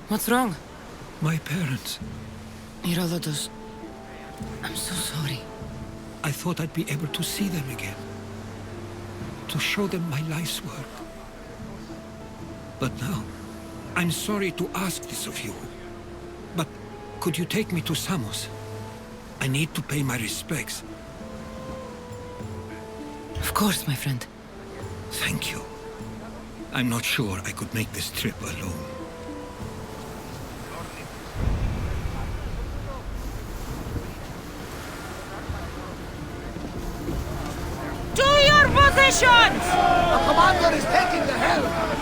What's wrong? My parents. Herodotus. I'm so sorry. I thought I'd be able to see them again. To show them my life's work. But now, I'm sorry to ask this of you. But could you take me to Samos? I need to pay my respects. Of course, my friend. Thank you. I'm not sure I could make this trip alone. To your positions! The commander is taking the helm!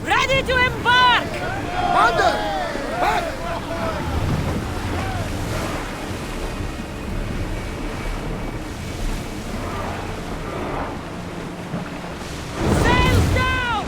Ready to embark! Commander! Back! Sails down!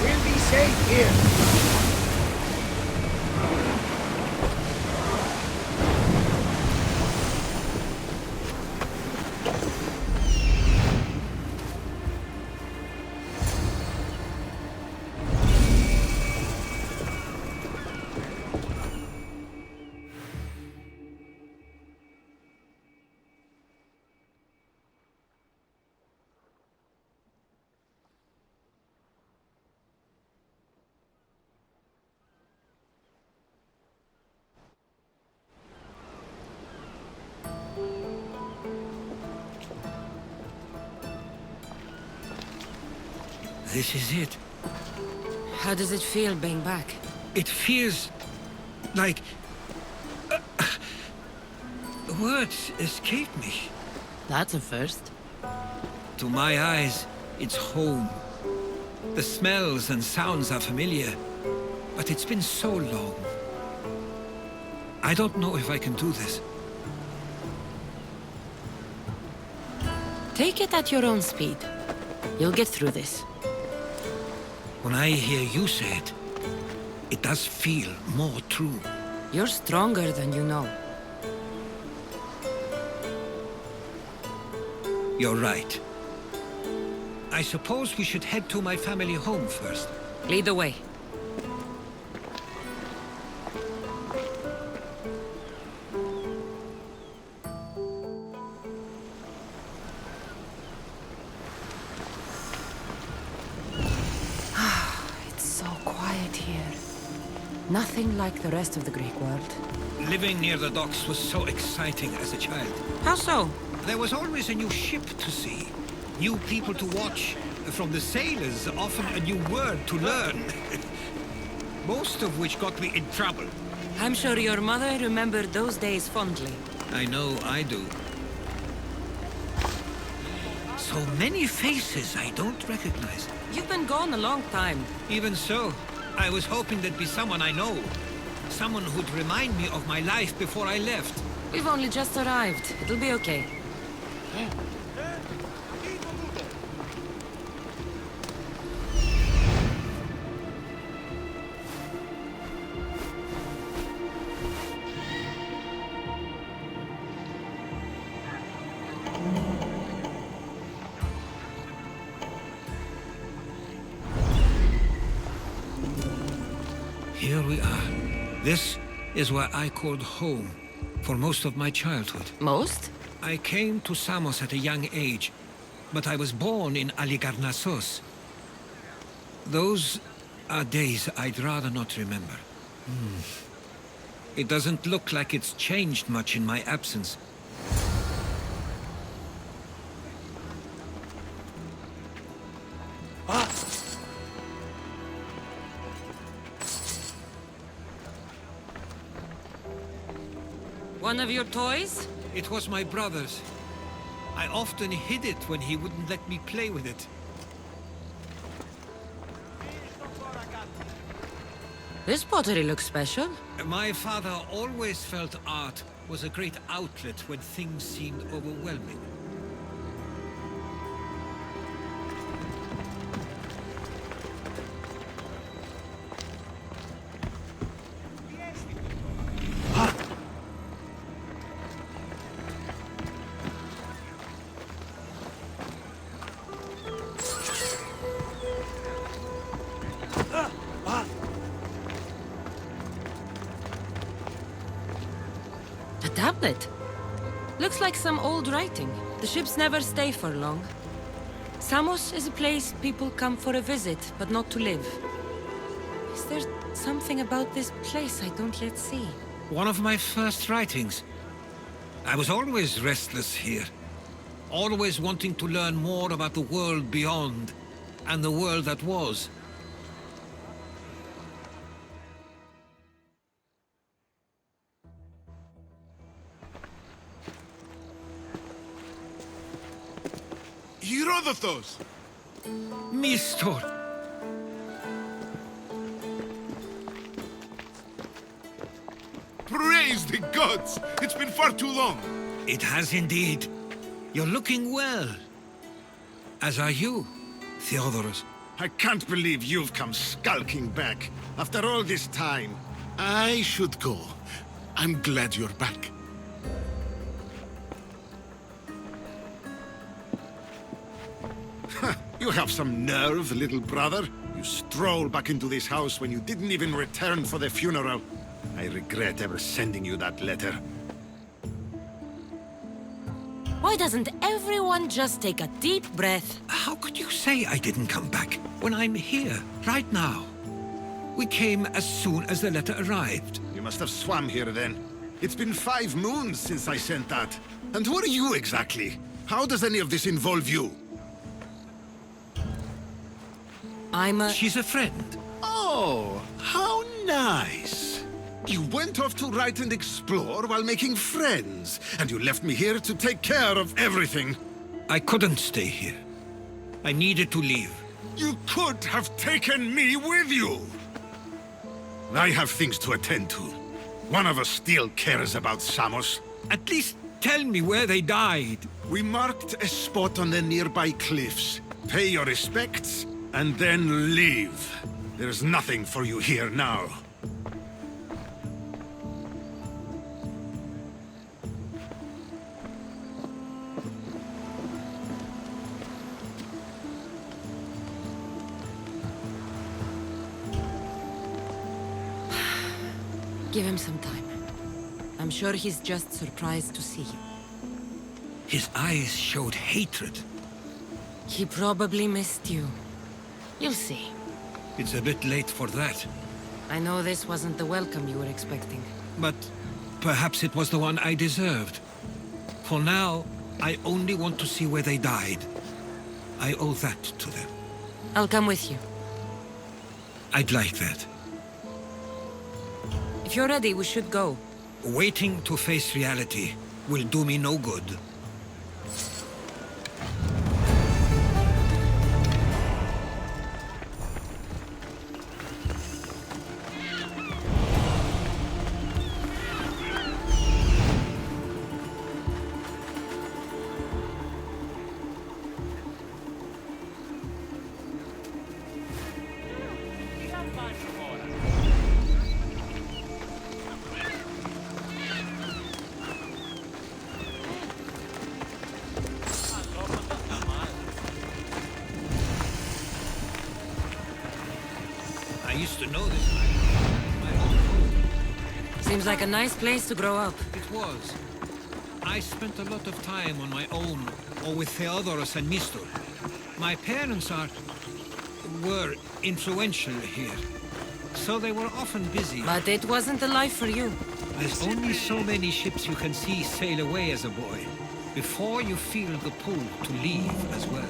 We'll be safe here. This is it. How does it feel being back? It feels like... words escape me. That's a first. To my eyes, it's home. The smells and sounds are familiar, but it's been so long. I don't know if I can do this. Take it at your own speed. You'll get through this. When I hear you say it, it does feel more true. You're stronger than you know. You're right. I suppose we should head to my family home first. Lead the way. It's so quiet here. Nothing like the rest of the Greek world. Living near the docks was so exciting as a child. How so? There was always a new ship to see, new people to watch. From the sailors, often a new word to learn. Most of which got me in trouble. I'm sure your mother remembered those days fondly. I know I do. So many faces I don't recognize. You've been gone a long time. Even so, I was hoping there'd be someone I know. Someone who'd remind me of my life before I left. We've only just arrived. It'll be okay. Here we are. This is where I called home for most of my childhood. Most? I came to Samos at a young age, but I was born in Aligarnassos. Those are days I'd rather not remember. It doesn't look like it's changed much in my absence. One of your toys? It was my brother's. I often hid it when he wouldn't let me play with it. This pottery looks special. My father always felt art was a great outlet when things seemed overwhelming. A tablet. Looks like some old writing. The ships never stay for long. Samos is a place people come for a visit, but not to live. Is there something about this place I don't yet see? One of my first writings. I was always restless here. Always wanting to learn more about the world beyond, and the world that was. Herodotus! Mistor! Praise the gods! It's been far too long! It has indeed. You're looking well. As are you, Theodorus. I can't believe you've come skulking back. After all this time, I should go. I'm glad you're back. You have some nerve, little brother. You stroll back into this house when you didn't even return for the funeral. I regret ever sending you that letter. Why doesn't everyone just take a deep breath? How could you say I didn't come back when I'm here, right now? We came as soon as the letter arrived. You must have swum here then. It's been 5 moons since I sent that. And who are you exactly? How does any of this involve you? I'm a... She's a friend. Oh, how nice. You went off to write and explore while making friends, and you left me here to take care of everything. I couldn't stay here. I needed to leave. You could have taken me with you. I have things to attend to. One of us still cares about Samos. At least tell me where they died. We marked a spot on the nearby cliffs. Pay your respects, and then leave. There's nothing for you here now. Give him some time. I'm sure he's just surprised to see you. His eyes showed hatred. He probably missed you. You'll see. It's a bit late for that. I know this wasn't the welcome you were expecting. But perhaps it was the one I deserved. For now, I only want to see where they died. I owe that to them. I'll come with you. I'd like that. If you're ready, we should go. Waiting to face reality will do me no good. I used to know this island. My own home. Seems like a nice place to grow up. It was. I spent a lot of time on my own, or with Theodoros and Mistor. My parents were influential here, so they were often busy. But it wasn't the life for you. There's only so many ships you can see sail away as a boy, before you feel the pull to leave as well.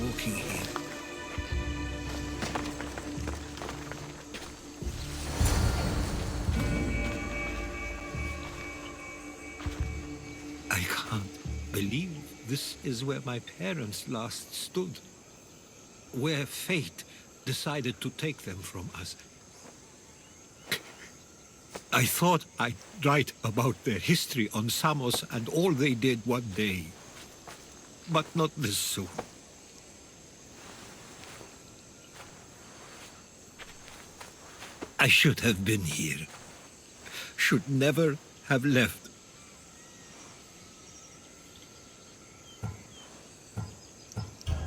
Walking here. I can't believe this is where my parents last stood. Where fate decided to take them from us. I thought I'd write about their history on Samos and all they did one day. But not this soon. I should have been here. Should never have left.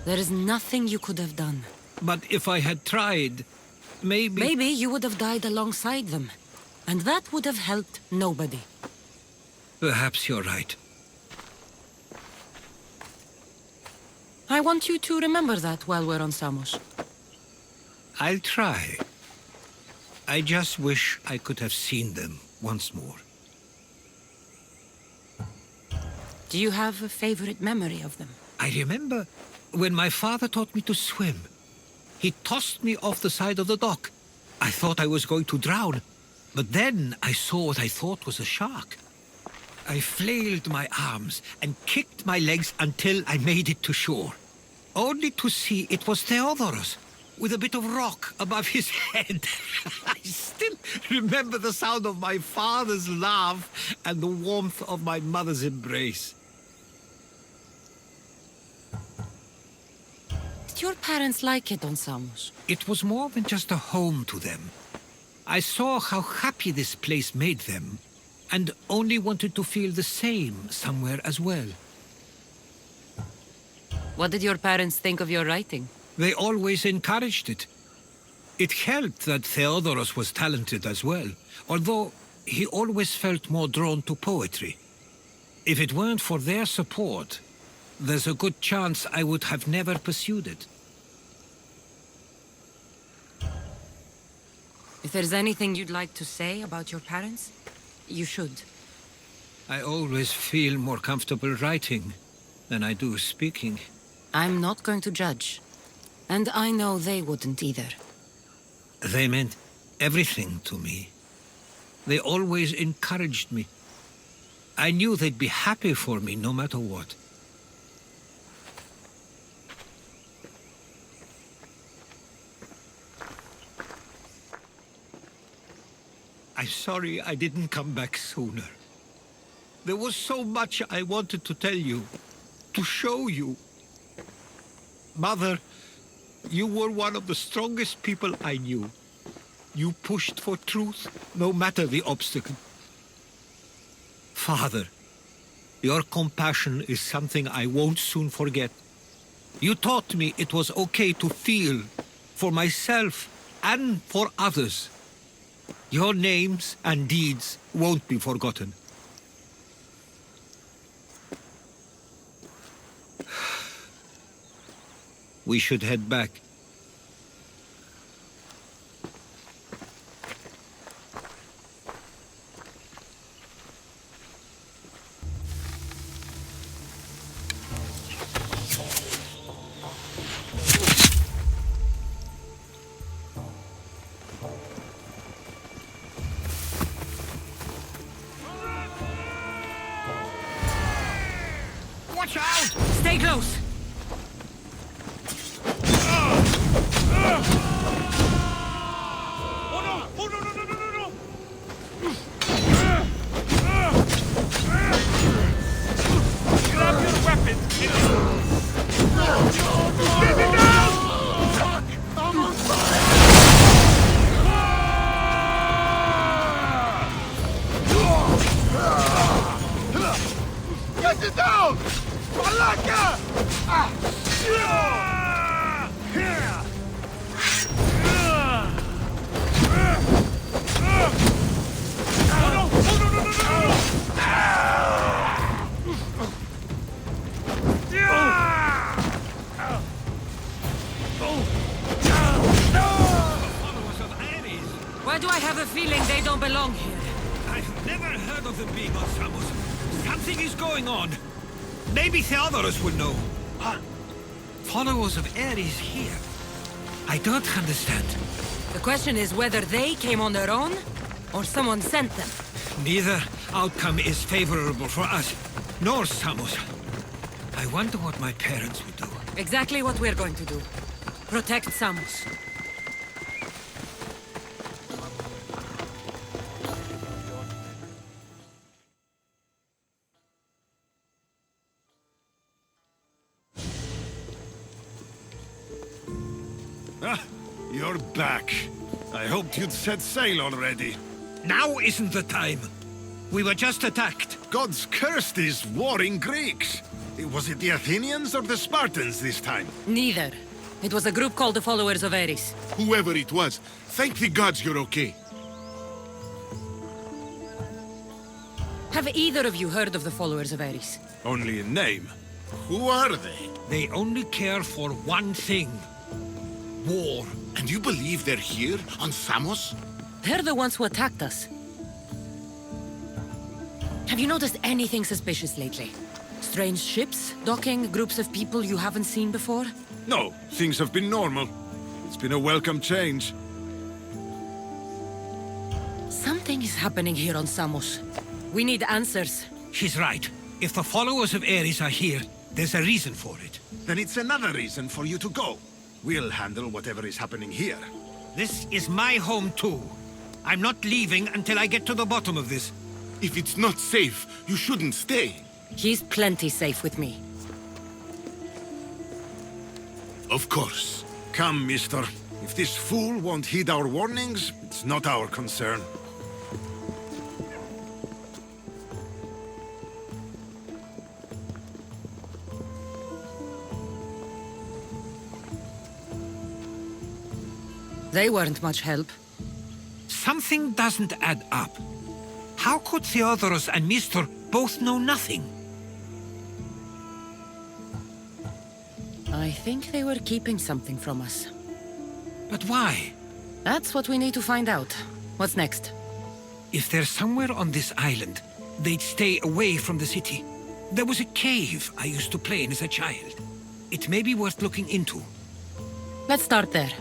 There is nothing you could have done. But if I had tried, maybe... Maybe you would have died alongside them. And that would have helped nobody. Perhaps you're right. I want you to remember that while we're on Samos. I'll try. I just wish I could have seen them once more. Do you have a favorite memory of them? I remember when my father taught me to swim. He tossed me off the side of the dock. I thought I was going to drown, but then I saw what I thought was a shark. I flailed my arms and kicked my legs until I made it to shore, only to see it was Theodorus, with a bit of rock above his head. I still remember the sound of my father's laugh and the warmth of my mother's embrace. Did your parents like it on Samos? It was more than just a home to them. I saw how happy this place made them, and only wanted to feel the same somewhere as well. What did your parents think of your writing? They always encouraged it. It helped that Theodorus was talented as well, although he always felt more drawn to poetry. If it weren't for their support, there's a good chance I would have never pursued it. If there's anything you'd like to say about your parents, you should. I always feel more comfortable writing than I do speaking. I'm not going to judge. And I know they wouldn't either. They meant everything to me. They always encouraged me. I knew they'd be happy for me no matter what. I'm sorry I didn't come back sooner. There was so much I wanted to tell you, to show you. Mother, you were one of the strongest people I knew. You pushed for truth, no matter the obstacle. Father, your compassion is something I won't soon forget. You taught me it was okay to feel, for myself and for others. Your names and deeds won't be forgotten. We should head back. Watch out! Stay close! Get it down! Malaka! Why do I have a feeling they don't belong here? I've never heard of them being on Samos. Something is going on. Maybe Theodorus will know. Followers of Ares here. I don't understand. The question is whether they came on their own, or someone sent them. Neither outcome is favorable for us, nor Samos. I wonder what my parents would do. Exactly what we're going to do. Protect Samos. Ah, you're back. I hoped you'd set sail already. Now isn't the time. We were just attacked. God's cursed these warring Greeks. Was it the Athenians or the Spartans this time? Neither. It was a group called the Followers of Ares. Whoever it was, thank the gods you're okay. Have either of you heard of the Followers of Ares? Only in name. Who are they? They only care for one thing. War. And you believe they're here, on Samos? They're the ones who attacked us. Have you noticed anything suspicious lately? Strange ships, docking, groups of people you haven't seen before? No, things have been normal. It's been a welcome change. Something is happening here on Samos. We need answers. She's right. If the followers of Ares are here, there's a reason for it. Then it's another reason for you to go. We'll handle whatever is happening here. This is my home too. I'm not leaving until I get to the bottom of this. If it's not safe, you shouldn't stay. He's plenty safe with me. Of course. Come, mister. If this fool won't heed our warnings, it's not our concern. They weren't much help. Something doesn't add up. How could Theodoros and Mistor both know nothing? I think they were keeping something from us. But why? That's what we need to find out. What's next? If they're somewhere on this island, they'd stay away from the city. There was a cave I used to play in as a child. It may be worth looking into. Let's start there.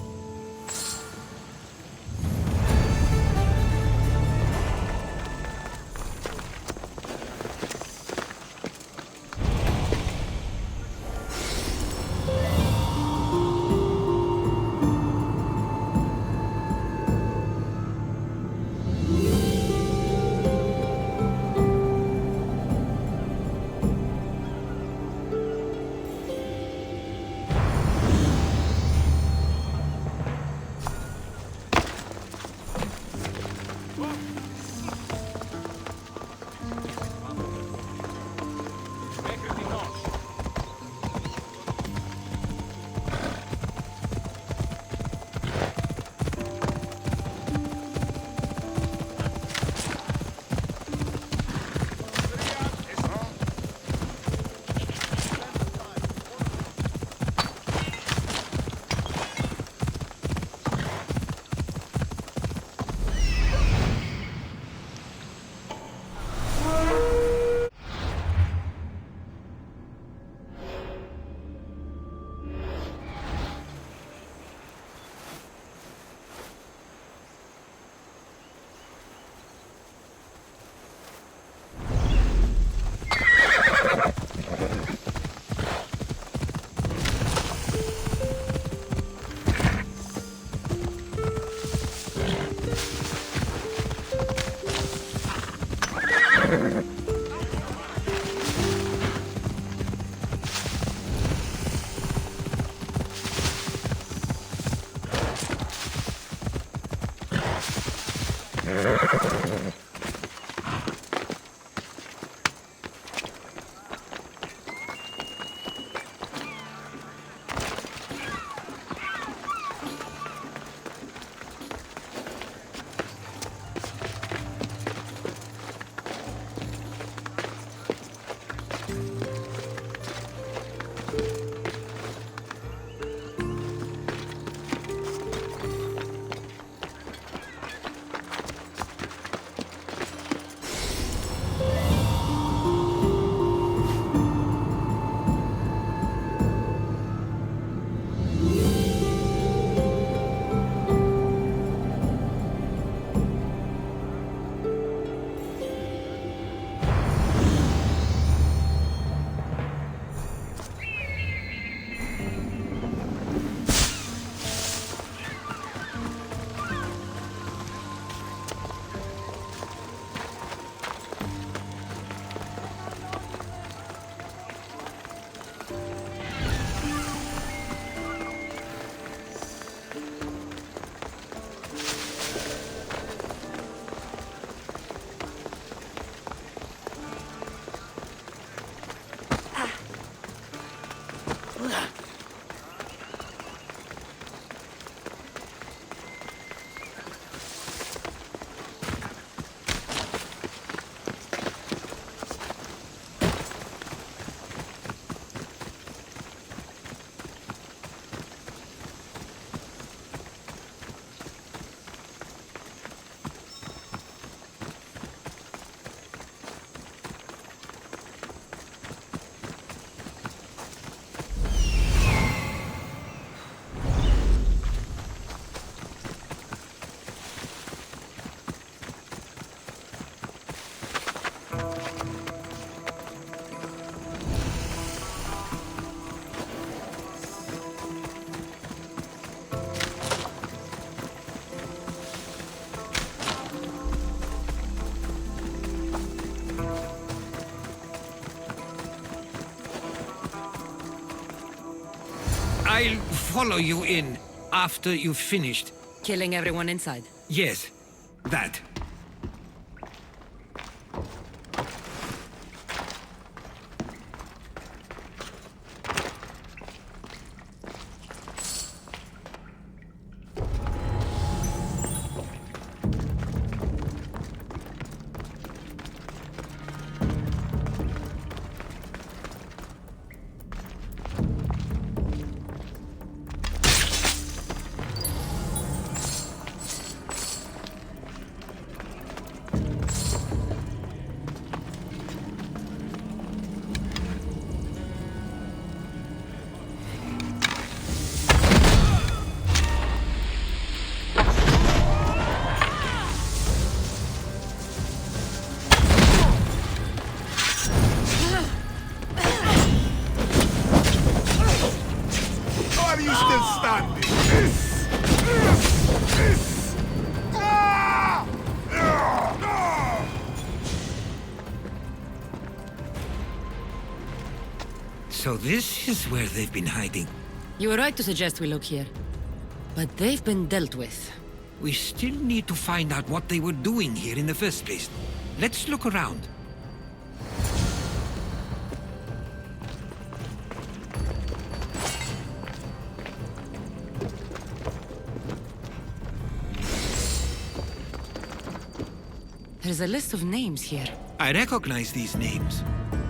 I'll follow you in after you've finished. Killing everyone inside. Yes, that. Are you still standing? So this is where they've been hiding. You were right to suggest we look here. But they've been dealt with. We still need to find out what they were doing here in the first place. Let's look around. There's a list of names here. I recognize these names.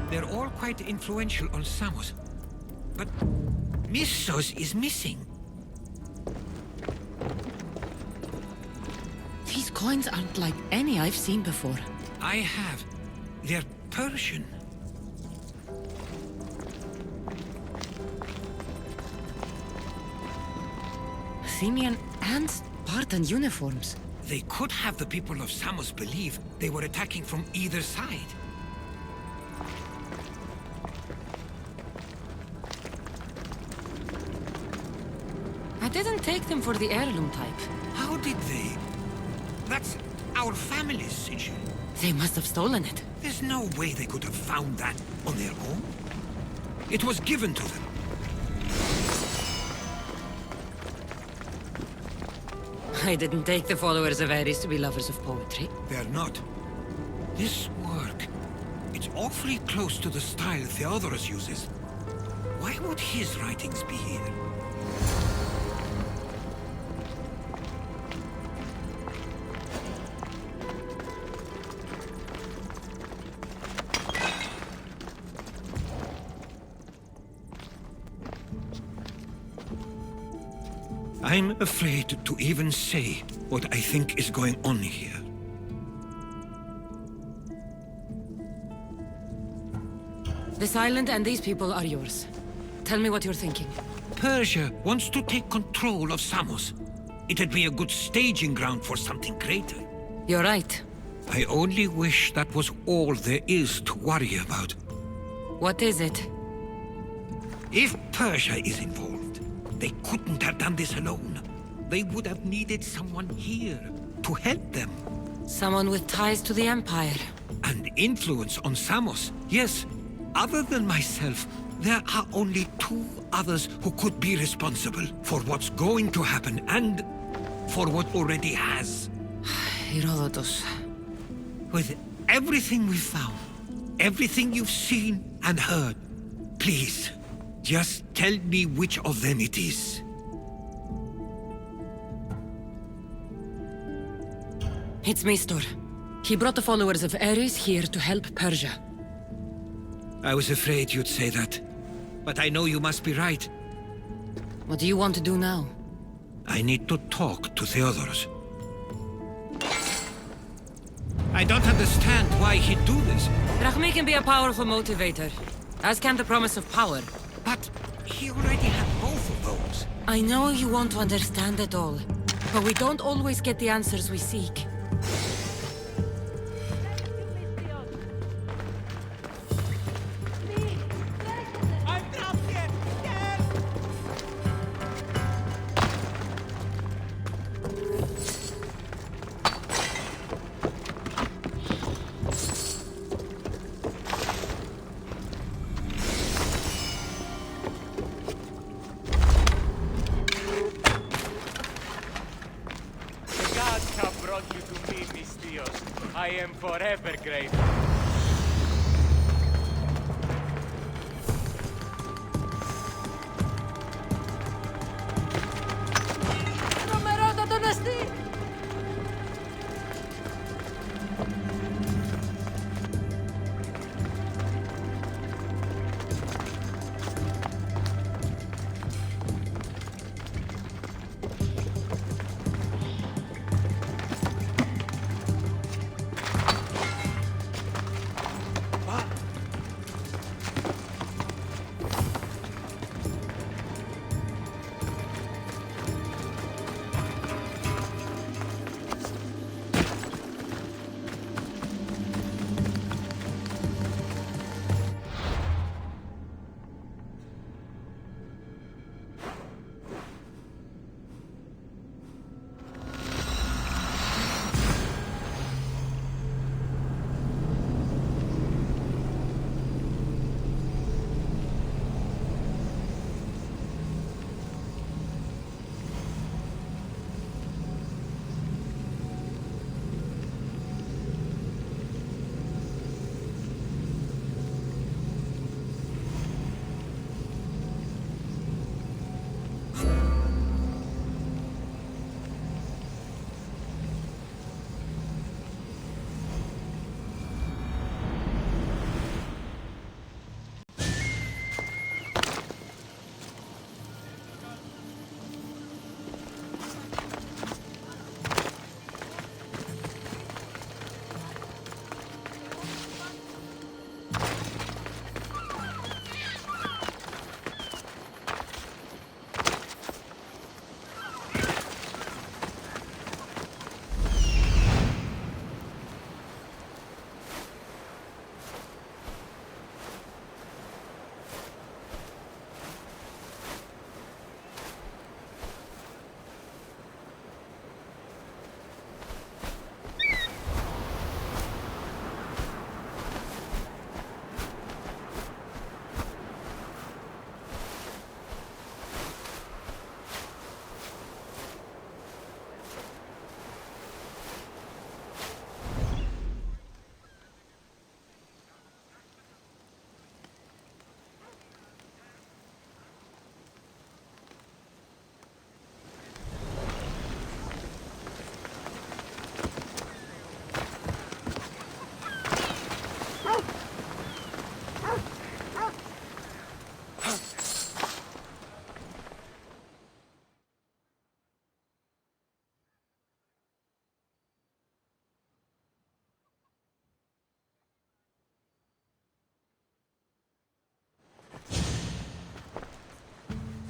They're all quite influential on Samos. But Missos is missing. These coins aren't like any I've seen before. I have. They're Persian. Athenian and Spartan uniforms. They could have the people of Samos believe they were attacking from either side. I didn't take them for the heirloom type. How did they? That's our family's sigil. They must have stolen it. There's no way they could have found that on their own. It was given to them. I didn't take the followers of Ares to be lovers of poetry. They're not. This work, it's awfully close to the style Theodorus uses. Why would his writings be here? I'm afraid to even say what I think is going on here. This island and these people are yours. Tell me what you're thinking. Persia wants to take control of Samos. It'd be a good staging ground for something greater. You're right. I only wish that was all there is to worry about. What is it? If Persia is involved, they couldn't have done this alone. They would have needed someone here to help them. Someone with ties to the Empire. And influence on Samos. Yes, other than myself, there are only two others who could be responsible for what's going to happen and for what already has. Herodotus. With everything we've found, everything you've seen and heard, please, just tell me which of them it is. It's Mistor. He brought the followers of Ares here to help Persia. I was afraid you'd say that. But I know you must be right. What do you want to do now? I need to talk to Theodorus. I don't understand why he'd do this. Drachmi can be a powerful motivator, as can the promise of power. But he already had both of those. I know you want to understand it all, but we don't always get the answers we seek. brought you to me, mis tíos. I am forever grateful.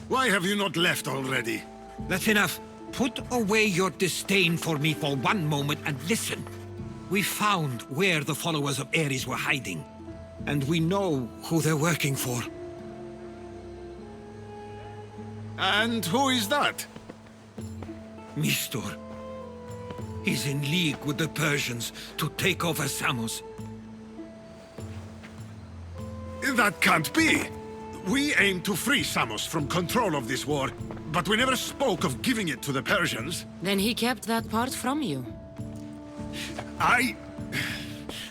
Why have you not left already? That's enough. Put away your disdain for me for one moment and listen. We found where the followers of Ares were hiding. And we know who they're working for. And who is that? Mistor. He's in league with the Persians to take over Samos. That can't be! We aim to free Samos from control of this war, but we never spoke of giving it to the Persians. Then he kept that part from you.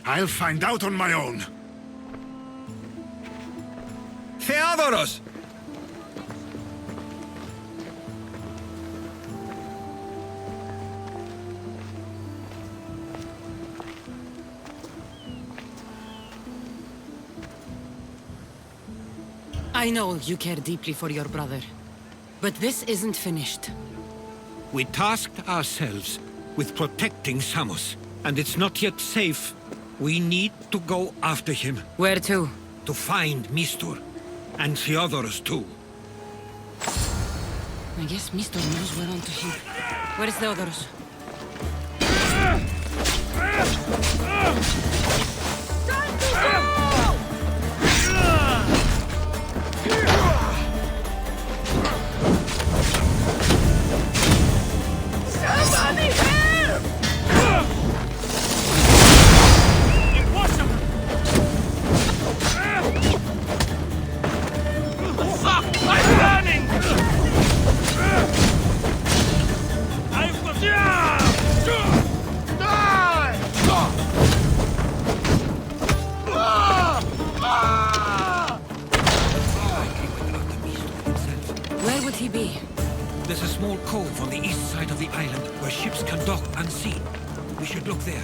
I'll find out on my own. Theodoros! I know you care deeply for your brother. But this isn't finished. We tasked ourselves with protecting Samos, and it's not yet safe. We need to go after him. Where to? To find Mistor. And Theodoros too. I guess Mistor knows we're onto him. Where is Theodoros? Time to go! Somebody help! Impossible! Fuck! I'm running! I've got... There's a small cove on the east side of the island where ships can dock unseen. We should look there.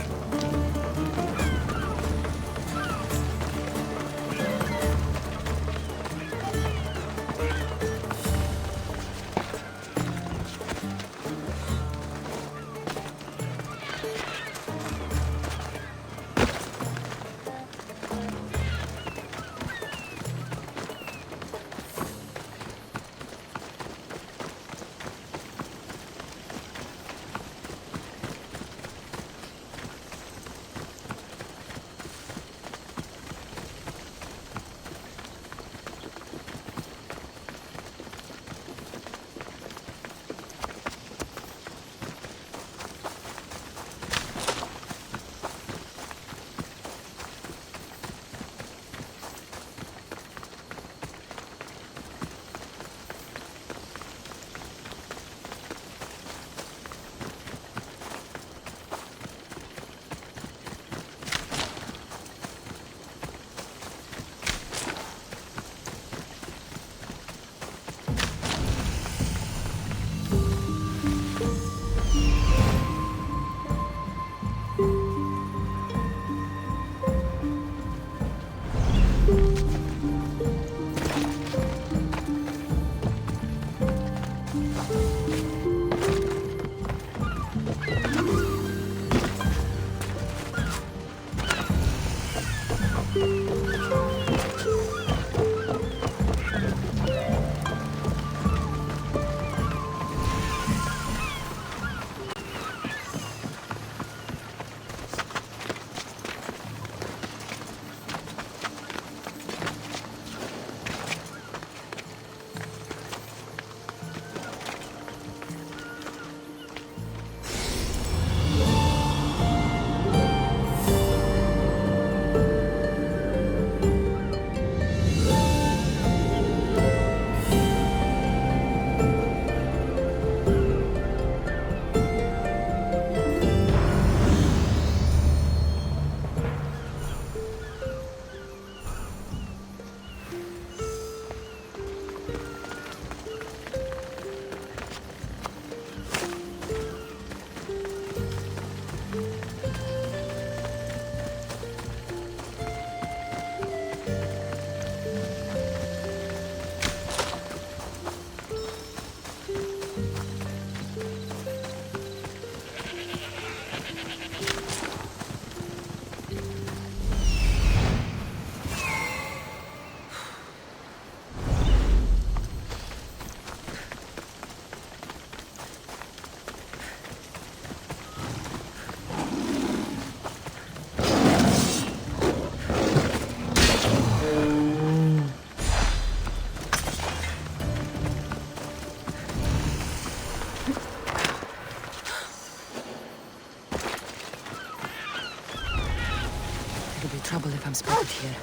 It'll be trouble if I'm spotted here.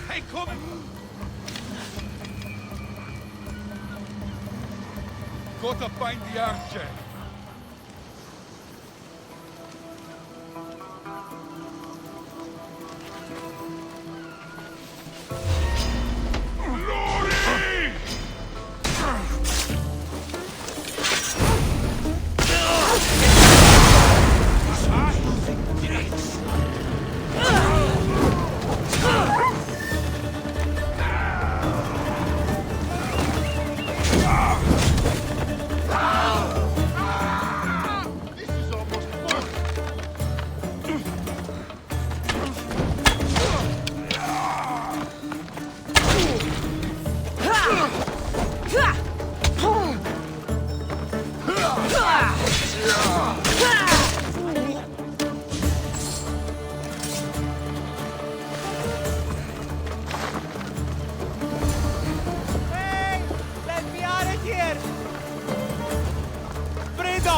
Hey, come! Gotta find the archer.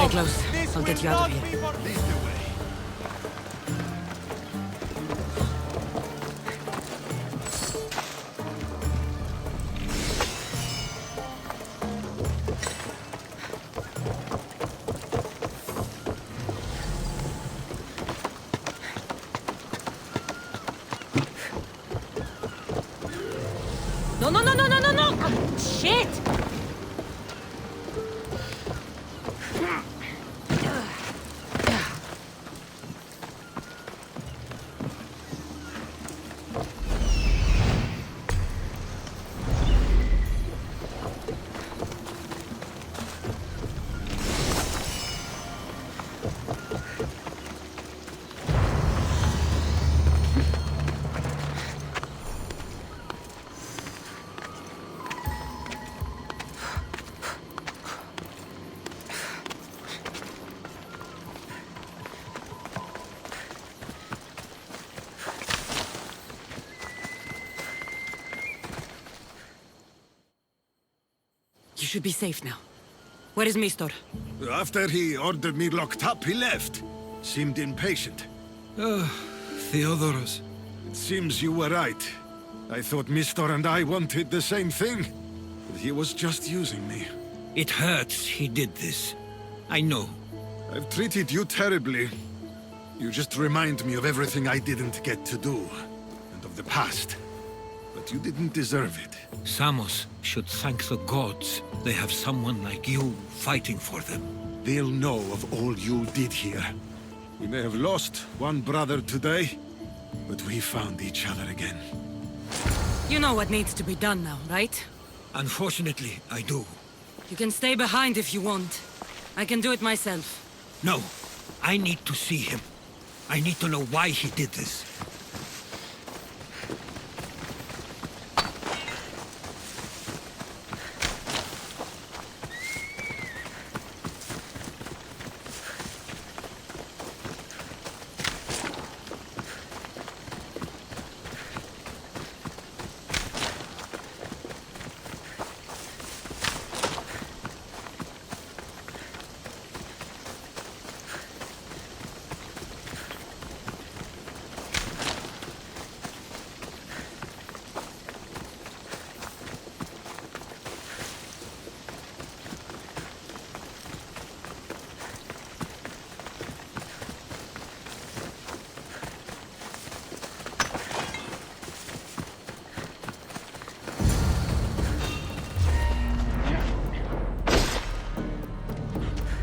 Stay close. I'll get you out of here. Lead the way. should be safe now. Where is Mistor? After he ordered me locked up, he left. Seemed impatient. Theodoros. It seems you were right. I thought Mistor and I wanted the same thing. But he was just using me. It hurts he did this. I know. I've treated you terribly. You just remind me of everything I didn't get to do. And of the past. But you didn't deserve it. Samos should thank the gods. They have someone like you fighting for them. They'll know of all you did here. We may have lost one brother today, but we found each other again. You know what needs to be done now, right? Unfortunately, I do. You can stay behind if you want. I can do it myself. No, I need to see him. I need to know why he did this.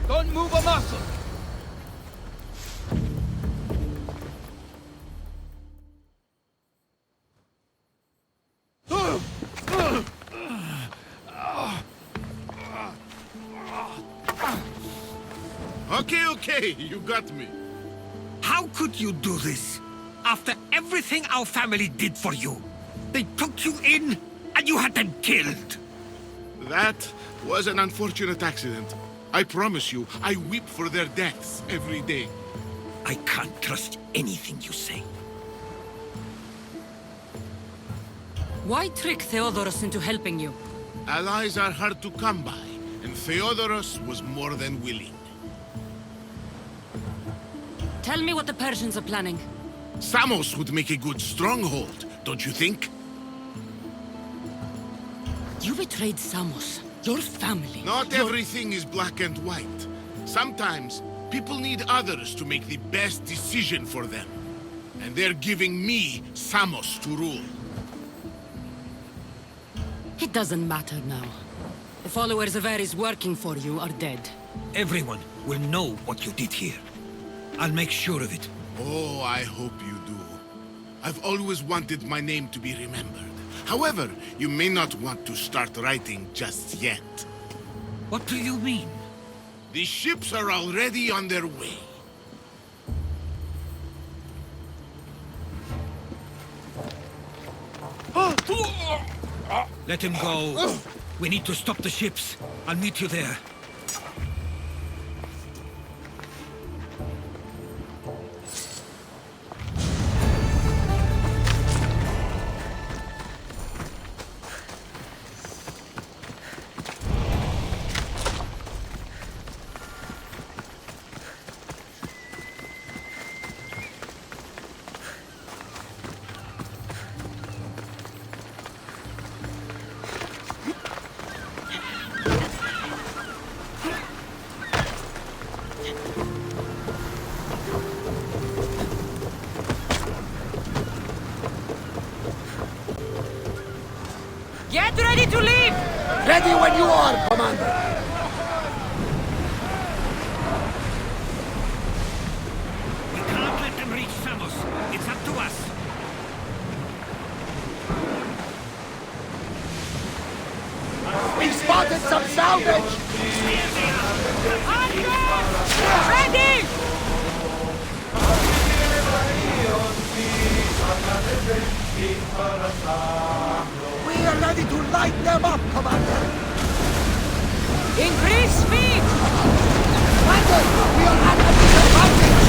Don't move a muscle! Okay, you got me. How could you do this? After everything our family did for you. They took you in, and you had them killed. That was an unfortunate accident. I promise you, I weep for their deaths every day. I can't trust anything you say. Why trick Theodoros into helping you? Allies are hard to come by, and Theodoros was more than willing. Tell me what the Persians are planning. Samos would make a good stronghold, don't you think? You betrayed Samos, your family. Not everything is black and white. Sometimes, people need others to make the best decision for them. And they're giving me Samos to rule. It doesn't matter now. The followers of Ares working for you are dead. Everyone will know what you did here. I'll make sure of it. Oh, I hope you do. I've always wanted my name to be remembered. However, you may not want to start writing just yet. What do you mean? The ships are already on their way. Let him go. We need to stop the ships. I'll meet you there. Get ready to leave! Ready when you are, Commander! We cannot let them reach Samos. It's up to us. We spotted some salvage! Ready! We are ready to light them up, Commander! Increase speed! Commander, we are at a disadvantage!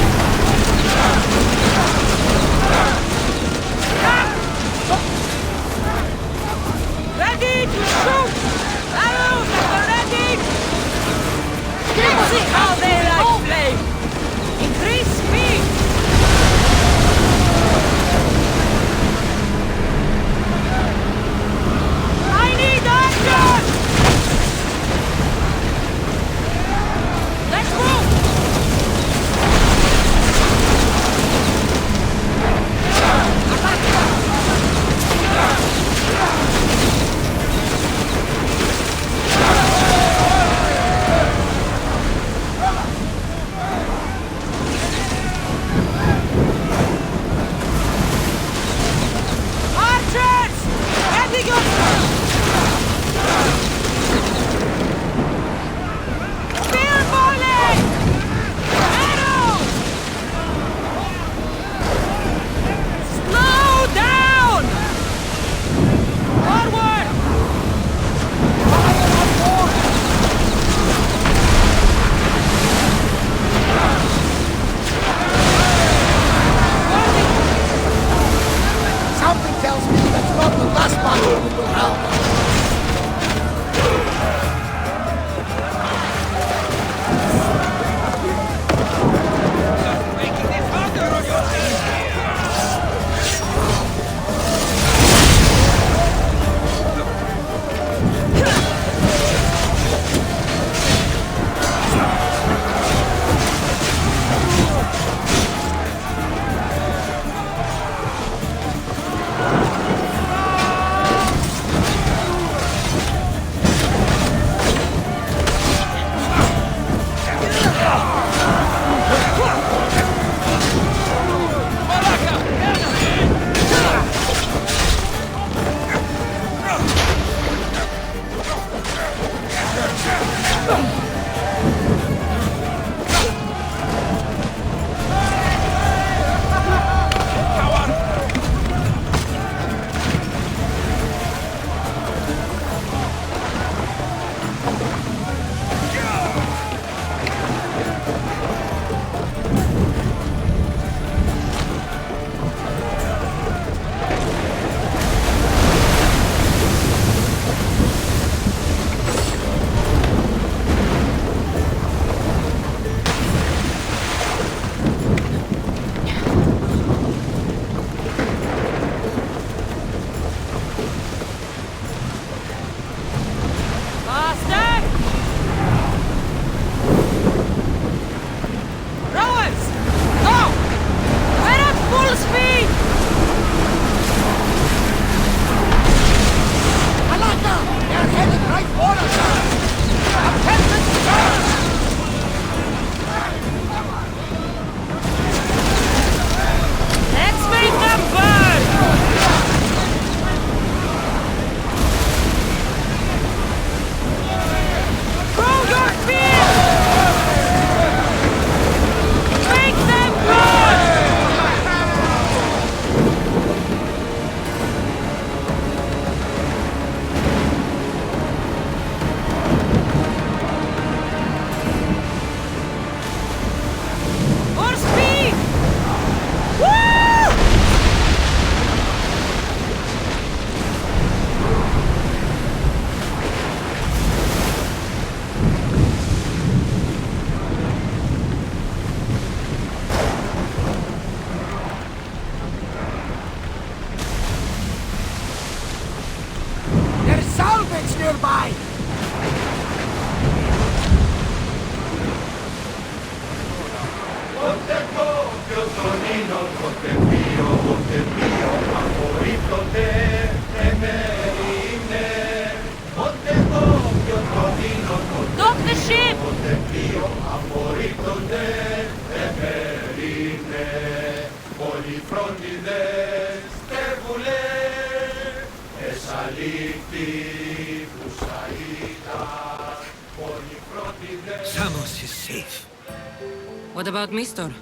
Ready to shoot! Arrows at the ready! Samos is safe. What about Mistor?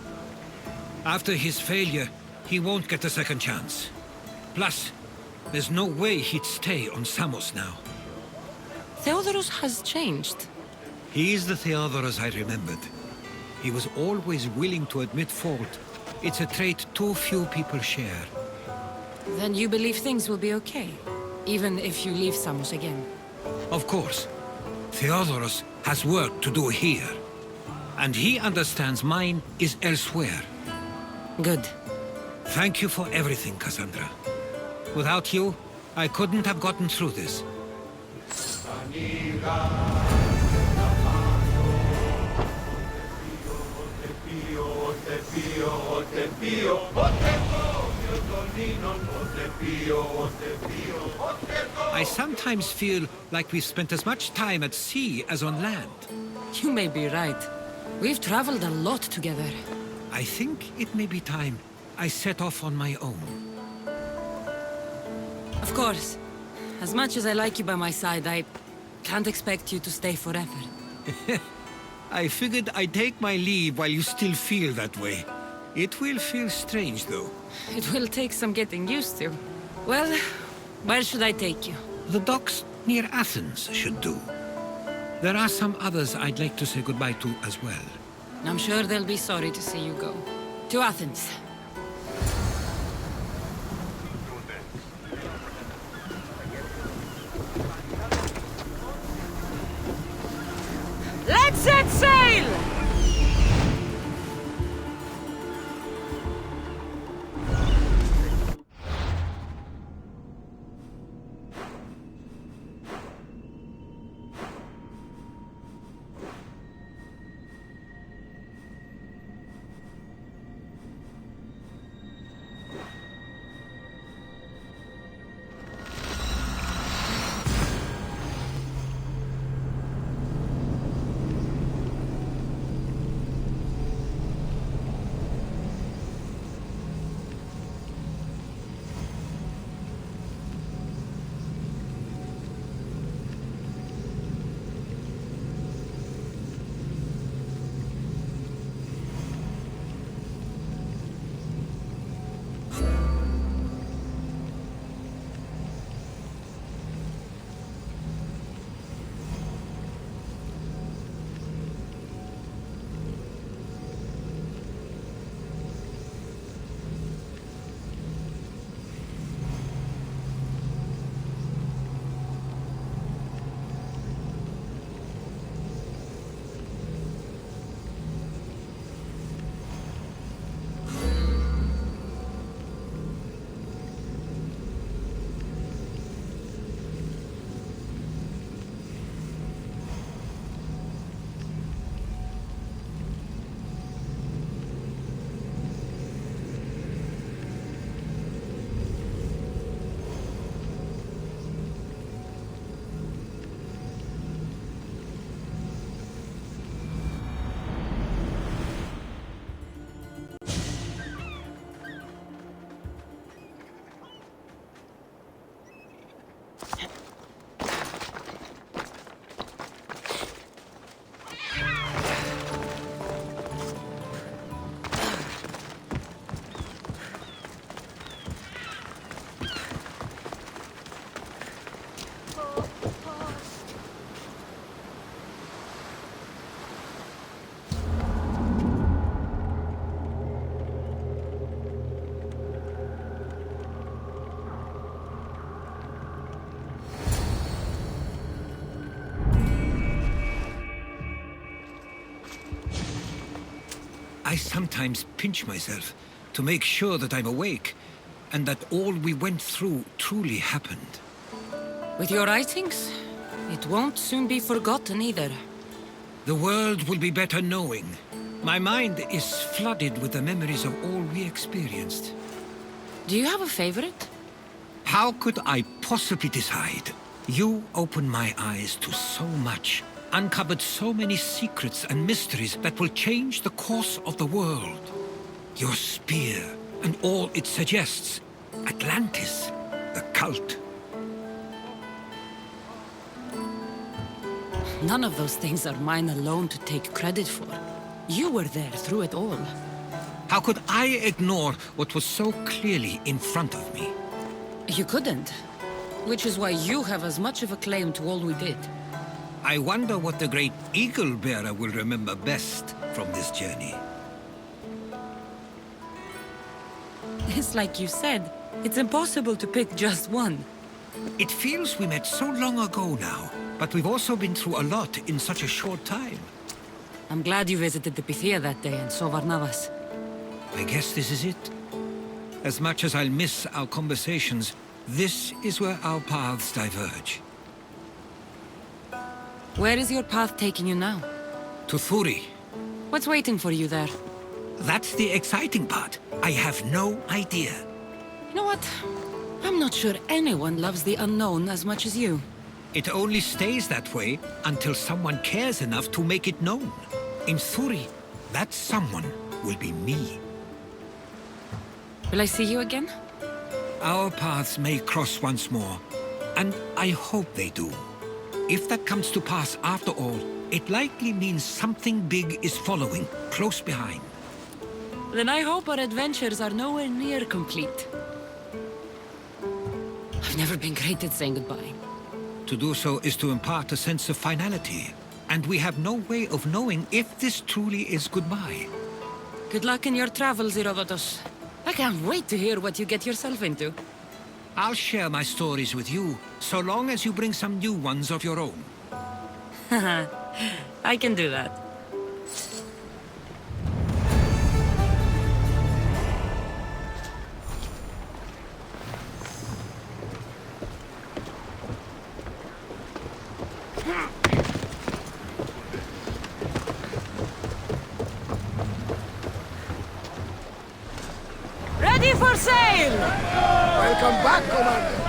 After his failure, he won't get a second chance. Plus, there's no way he'd stay on Samos now. Theodorus has changed. He is the Theodorus I remembered. He was always willing to admit fault. It's a trait too few people share. Then you believe things will be okay, even if you leave Samos again. Of course. Theodorus has work to do here. And he understands mine is elsewhere. Good. Thank you for everything, Cassandra. Without you, I couldn't have gotten through this. I sometimes feel like we've spent as much time at sea as on land. You may be right. We've traveled a lot together. I think it may be time I set off on my own. Of course. As much as I like you by my side, I can't expect you to stay forever. I figured I'd take my leave while you still feel that way. It will feel strange, though. It will take some getting used to. Well, where should I take you? The docks near Athens should do. There are some others I'd like to say goodbye to as well. I'm sure they'll be sorry to see you go. To Athens. Let's set sail! I sometimes pinch myself to make sure that I'm awake, and that all we went through truly happened. With your writings, it won't soon be forgotten either. The world will be better knowing. My mind is flooded with the memories of all we experienced. Do you have a favorite? How could I possibly decide? You opened my eyes to so much, uncovered so many secrets and mysteries that will change the course of the world. Your spear and all it suggests. Atlantis, the cult. None of those things are mine alone to take credit for. You were there through it all. How could I ignore what was so clearly in front of me? You couldn't. Which is why you have as much of a claim to all we did. I wonder what the great Eagle Bearer will remember best from this journey. It's like you said, it's impossible to pick just one. It feels we met so long ago now, but we've also been through a lot in such a short time. I'm glad you visited the Pythia that day and saw Varnavas. I guess this is it. As much as I'll miss our conversations, this is where our paths diverge. Where is your path taking you now? To Thuri. What's waiting for you there? That's the exciting part. I have no idea. You know what? I'm not sure anyone loves the unknown as much as you. It only stays that way until someone cares enough to make it known. In Thuri, that someone will be me. Will I see you again? Our paths may cross once more, and I hope they do. If that comes to pass after all, it likely means something big is following, close behind. Then I hope our adventures are nowhere near complete. I've never been great at saying goodbye. To do so is to impart a sense of finality, and we have no way of knowing if this truly is goodbye. Good luck in your travels, Herodotus. I can't wait to hear what you get yourself into. I'll share my stories with you, so long as you bring some new ones of your own. I can do that. Ready for sail! Welcome back, Commander.